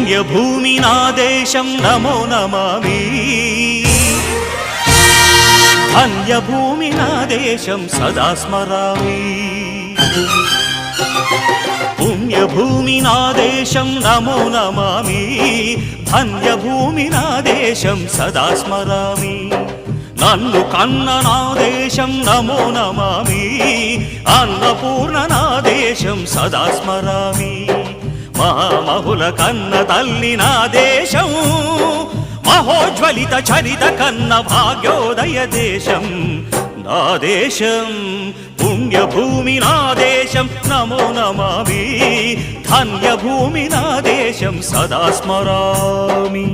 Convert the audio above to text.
పుణ్యభూమి నా దేశం నమో నమామి ధన్యభూమి నా దేశం సదా స్మరామి పుణ్యభూమి నా దేశం నమో నమామి ధన్యభూమి నా దేశం సదా స్మరామి నన్ను కన్న నా దేశం నమో నమామి అన్నపూర్ణ నా దేశం సదా స్మరామి మహామహుల కన్న తల్లి నా దేశం మహోజ్వలిత చరిత కన్న భాగ్యోదయ దేశం నా దేశం పుణ్యభూమి నా దేశం నమో నమామి ధన్యభూమి నా దేశం సదా స్మరామి